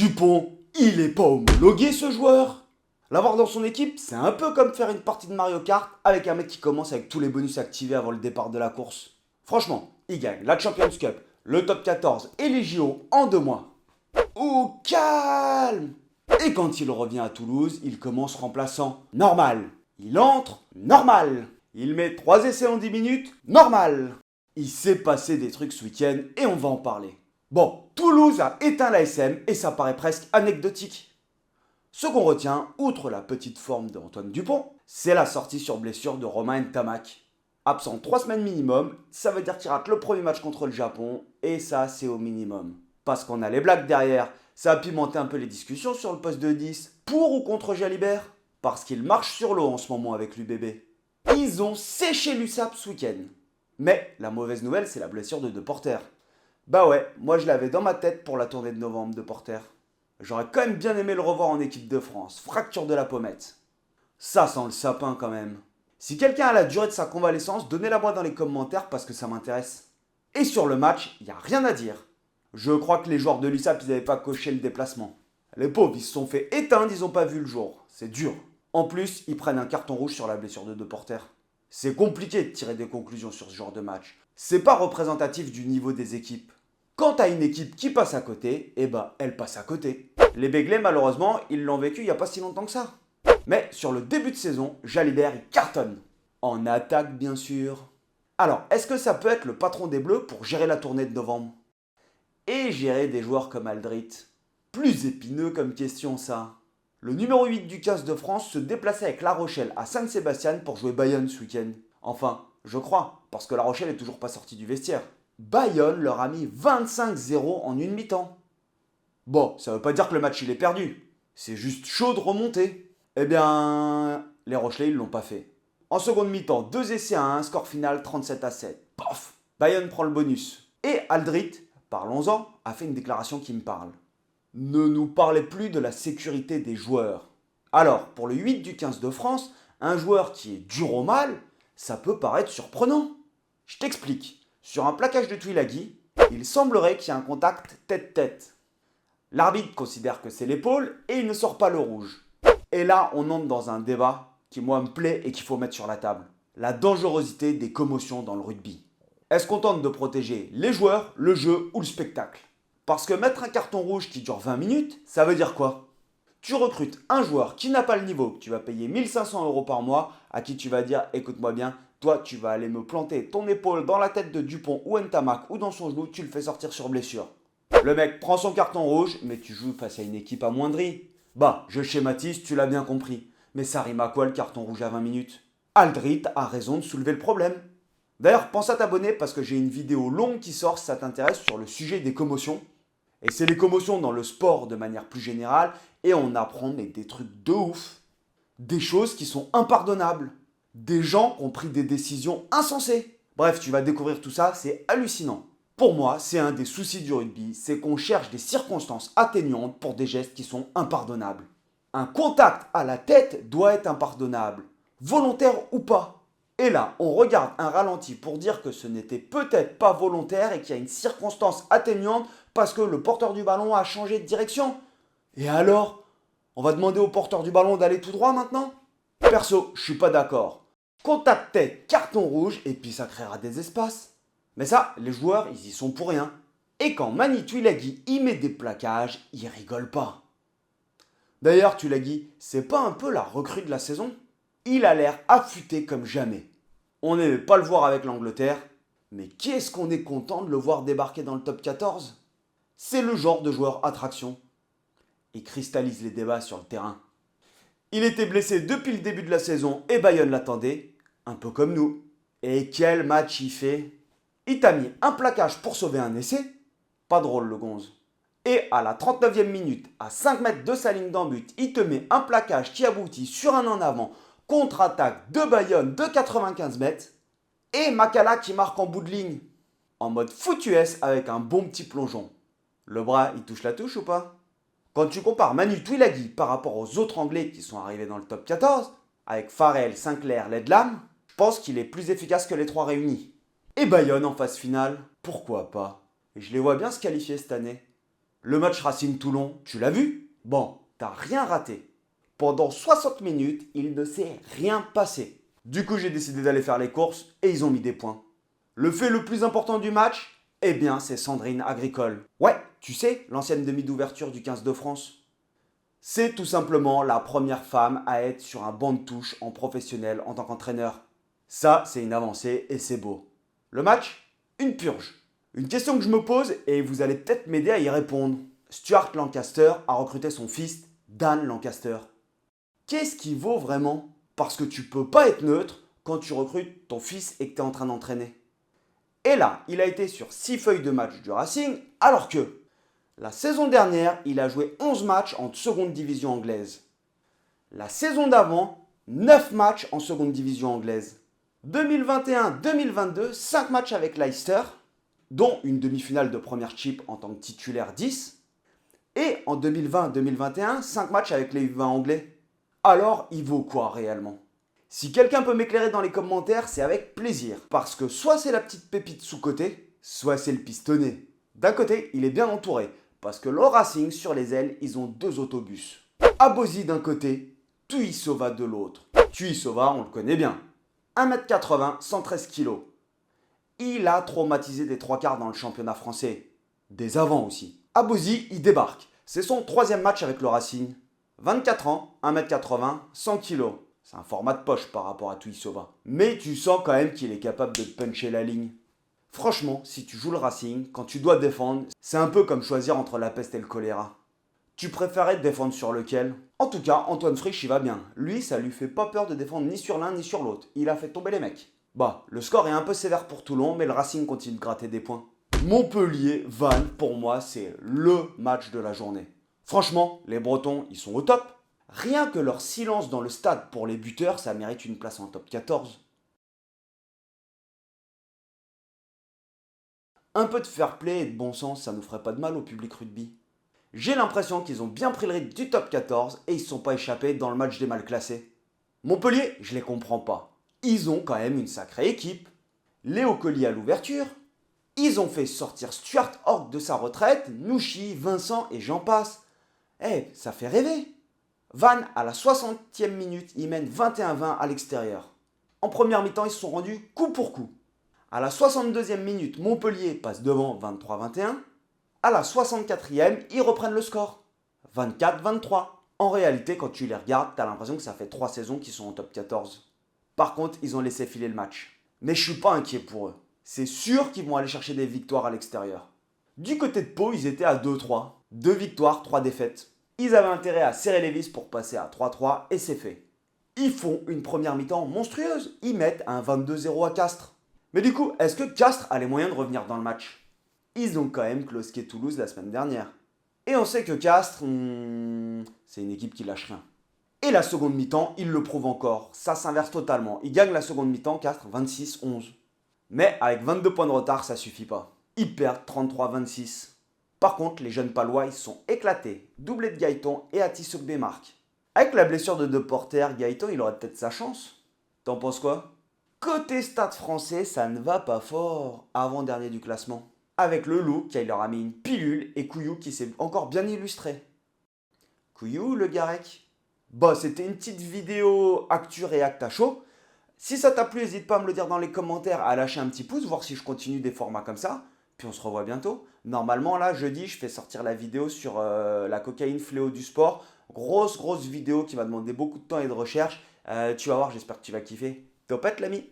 Dupont, il est pas homologué ce joueur. L'avoir dans son équipe, c'est un peu comme faire une partie de Mario Kart avec un mec qui commence avec tous les bonus activés avant le départ de la course. Franchement, il gagne la Champions Cup, le top 14 et les JO en 2 mois. Au calme! Et quand il revient à Toulouse, il commence remplaçant normal. Il entre normal. Il met 3 essais en 10 minutes normal. Il s'est passé des trucs ce week-end et on va en parler. Bon, Toulouse a éteint l'ASM et ça paraît presque anecdotique. Ce qu'on retient, outre la petite forme d'Antoine Dupont, c'est la sortie sur blessure de Romain Ntamak. Absent 3 semaines minimum, ça veut dire qu'il rate le premier match contre le Japon, et ça c'est au minimum. Parce qu'on a les blagues derrière, ça a pimenté un peu les discussions sur le poste de 10, pour ou contre Jalibert, parce qu'il marche sur l'eau en ce moment avec l'UBB. Ils ont séché l'USAP ce week-end. Mais la mauvaise nouvelle, c'est la blessure de Deporter. Bah ouais, moi je l'avais dans ma tête pour la tournée de novembre de Porter. J'aurais quand même bien aimé le revoir en équipe de France, fracture de la pommette. Ça sent le sapin quand même. Si quelqu'un a la durée de sa convalescence, donnez-la moi dans les commentaires parce que ça m'intéresse. Et sur le match, il n'y a rien à dire. Je crois que les joueurs de l'USAP, ils n'avaient pas coché le déplacement. Les pauvres, ils se sont fait éteindre, ils n'ont pas vu le jour. C'est dur. En plus, ils prennent un carton rouge sur la blessure de Deporter. C'est compliqué de tirer des conclusions sur ce genre de match. C'est pas représentatif du niveau des équipes. Quand t'as une équipe qui passe à côté, eh ben elle passe à côté. Les Béglés, malheureusement, ils l'ont vécu il n'y a pas si longtemps que ça. Mais sur le début de saison, Jalibert il cartonne. En attaque, bien sûr. Alors, est-ce que ça peut être le patron des Bleus pour gérer la tournée de novembre? Et gérer des joueurs comme Aldrit? Plus épineux comme question, ça. Le numéro 8 du 15 de France se déplaçait avec La Rochelle à Saint-Sébastien pour jouer Bayonne ce week-end. Enfin, je crois, parce que La Rochelle est toujours pas sortie du vestiaire. Bayonne leur a mis 25-0 en une mi-temps. Bon, ça veut pas dire que le match il est perdu. C'est juste chaud de remonter. Eh bien, les Rochelais ils l'ont pas fait. En seconde mi-temps, 2 essais à 1, score final 37-7. Pof! Bayonne prend le bonus. Et Aldrit, parlons-en, a fait une déclaration qui me parle. Ne nous parlez plus de la sécurité des joueurs. Alors, pour le 8 du 15 de France, un joueur qui est dur au mal, ça peut paraître surprenant. Je t'explique. Sur un plaquage de Tuilagi, il semblerait qu'il y ait un contact tête-tête. L'arbitre considère que c'est l'épaule et il ne sort pas le rouge. Et là, on entre dans un débat qui, moi, me plaît et qu'il faut mettre sur la table. La dangerosité des commotions dans le rugby. Est-ce qu'on tente de protéger les joueurs, le jeu ou le spectacle? Parce que mettre un carton rouge qui dure 20 minutes, ça veut dire quoi? Tu recrutes un joueur qui n'a pas le niveau, que tu vas payer 1500 € par mois, à qui tu vas dire, écoute-moi bien, toi tu vas aller me planter ton épaule dans la tête de Dupont ou Ntamak ou dans son genou, tu le fais sortir sur blessure. Le mec prend son carton rouge, mais tu joues face à une équipe amoindrie. Bah, je schématise, tu l'as bien compris. Mais ça rime à quoi le carton rouge à 20 minutes? Aldrit a raison de soulever le problème. D'ailleurs, pense à t'abonner parce que j'ai une vidéo longue qui sort si ça t'intéresse sur le sujet des commotions. Et c'est les commotions dans le sport de manière plus générale et on apprend des trucs de ouf. Des choses qui sont impardonnables. Des gens qui ont pris des décisions insensées. Bref, tu vas découvrir tout ça, c'est hallucinant. Pour moi, c'est un des soucis du rugby, c'est qu'on cherche des circonstances atténuantes pour des gestes qui sont impardonnables. Un contact à la tête doit être impardonnable, volontaire ou pas. Et là, on regarde un ralenti pour dire que ce n'était peut-être pas volontaire et qu'il y a une circonstance atténuante parce que le porteur du ballon a changé de direction. Et alors, on va demander au porteur du ballon d'aller tout droit maintenant? Perso, je suis pas d'accord. Contact tête, carton rouge, et puis ça créera des espaces. Mais ça, les joueurs, ils y sont pour rien. Et quand Mani Tuilagi y met des plaquages, il rigole pas. D'ailleurs, Tuilagi, c'est pas un peu la recrue de la saison? Il a l'air affûté comme jamais. On n'aimait pas le voir avec l'Angleterre, mais qu'est-ce qu'on est content de le voir débarquer dans le top 14? C'est le genre de joueur attraction. Il cristallise les débats sur le terrain. Il était blessé depuis le début de la saison et Bayonne l'attendait, un peu comme nous. Et quel match il fait! Il t'a mis un plaquage pour sauver un essai? Pas drôle le gonze. Et à la 39e minute, à 5 mètres de sa ligne d'en but, il te met un plaquage qui aboutit sur un en avant, contre-attaque de Bayonne de 95 mètres. Et Makala qui marque en bout de ligne. En mode foutu S avec un bon petit plongeon. Le bras, il touche la touche ou pas? Quand tu compares Manu Tuilagi par rapport aux autres Anglais qui sont arrivés dans le top 14, avec Farrell, Sinclair, Ledlam, je pense qu'il est plus efficace que les trois réunis. Et Bayonne en phase finale, pourquoi pas? Et je les vois bien se qualifier cette année. Le match Racing-Toulon, tu l'as vu? Bon, t'as rien raté. Pendant 60 minutes, il ne s'est rien passé. Du coup, j'ai décidé d'aller faire les courses et ils ont mis des points. Le fait le plus important du match, eh bien, c'est Sandrine Agricole. Ouais, tu sais, l'ancienne demi d'ouverture du 15 de France. C'est tout simplement la première femme à être sur un banc de touche en professionnel en tant qu'entraîneur. Ça, c'est une avancée et c'est beau. Le match? Une purge. Une question que je me pose et vous allez peut-être m'aider à y répondre. Stuart Lancaster a recruté son fils, Dan Lancaster. Qu'est-ce qui vaut vraiment? Parce que tu peux pas être neutre quand tu recrutes ton fils et que tu es en train d'entraîner. Et là, il a été sur 6 feuilles de match du Racing, alors que la saison dernière, il a joué 11 matchs en seconde division anglaise. La saison d'avant, 9 matchs en seconde division anglaise. 2021-2022, 5 matchs avec Leicester, dont une demi-finale de première chip en tant que titulaire 10. Et en 2020-2021, 5 matchs avec les U20 anglais. Alors, il vaut quoi réellement? Si quelqu'un peut m'éclairer dans les commentaires, c'est avec plaisir. Parce que soit c'est la petite pépite sous-côté, soit c'est le pistonné. D'un côté, il est bien entouré. Parce que le Racing, sur les ailes, ils ont 2 autobus. Abosi d'un côté, Tuisova de l'autre. Tuisova, on le connaît bien. 1m80, 113 kg. Il a traumatisé des 3 quarts dans le championnat français. Des avants aussi. Abosi, il débarque. C'est son 3e match avec le Racing. 24 ans, 1m80, 100 kg. C'est un format de poche par rapport à Tuisova. Mais tu sens quand même qu'il est capable de puncher la ligne. Franchement, si tu joues le Racing, quand tu dois défendre, c'est un peu comme choisir entre la peste et le choléra. Tu préférais défendre sur lequel? En tout cas, Antoine Frisch, il va bien. Lui, ça lui fait pas peur de défendre ni sur l'un ni sur l'autre. Il a fait tomber les mecs. Bah, le score est un peu sévère pour Toulon, mais le Racing continue de gratter des points. Montpellier-Vannes, pour moi, c'est le match de la journée. Franchement, les Bretons, ils sont au top. Rien que leur silence dans le stade pour les buteurs, ça mérite une place en top 14. Un peu de fair play et de bon sens, ça nous ferait pas de mal au public rugby. J'ai l'impression qu'ils ont bien pris le rythme du top 14 et ils ne se sont pas échappés dans le match des mal classés. Montpellier, je les comprends pas. Ils ont quand même une sacrée équipe. Léo Colli à l'ouverture. Ils ont fait sortir Stuart Hogg de sa retraite, Nouchi, Vincent et j'en passe. Ça fait rêver. Vannes, à la 60e minute, ils mènent 21-20 à l'extérieur. En première mi-temps, ils se sont rendus coup pour coup. À la 62e minute, Montpellier passe devant 23-21. À la 64e, ils reprennent le score. 24-23. En réalité, quand tu les regardes, t'as l'impression que ça fait 3 saisons qu'ils sont en top 14. Par contre, ils ont laissé filer le match. Mais je suis pas inquiet pour eux. C'est sûr qu'ils vont aller chercher des victoires à l'extérieur. Du côté de Pau, ils étaient à 2-3. 2 victoires, 3 défaites. Ils avaient intérêt à serrer les vis pour passer à 3-3 et c'est fait. Ils font une première mi-temps monstrueuse. Ils mettent un 22-0 à Castres. Mais du coup, est-ce que Castres a les moyens de revenir dans le match? Ils ont quand même closqué Toulouse la semaine dernière. Et on sait que Castres, c'est une équipe qui lâche rien. Et la seconde mi-temps, ils le prouvent encore. Ça s'inverse totalement. Ils gagnent la seconde mi-temps, Castres 26-11. Mais avec 22 points de retard, ça suffit pas. Ils perdent 33-26. Par contre, les jeunes palois, ils sont éclatés. Doublé de Gaëtan et Atissouk marque. Avec la blessure de Deporter, Gaëtan, il aurait peut-être sa chance. T'en penses quoi? Côté stade français, ça ne va pas fort. Avant-dernier du classement. Avec le loup qui leur a mis une pilule et Couillou qui s'est encore bien illustré. Couillou, le Garec? Bah, c'était une petite vidéo actu réact à chaud. Si ça t'a plu, n'hésite pas à me le dire dans les commentaires, à lâcher un petit pouce, voir si je continue des formats comme ça. Puis on se revoit bientôt. Normalement, là, jeudi, je fais sortir la vidéo sur la cocaïne fléau du sport. Grosse vidéo qui va demander beaucoup de temps et de recherche. Tu vas voir, j'espère que tu vas kiffer. Topette l'ami!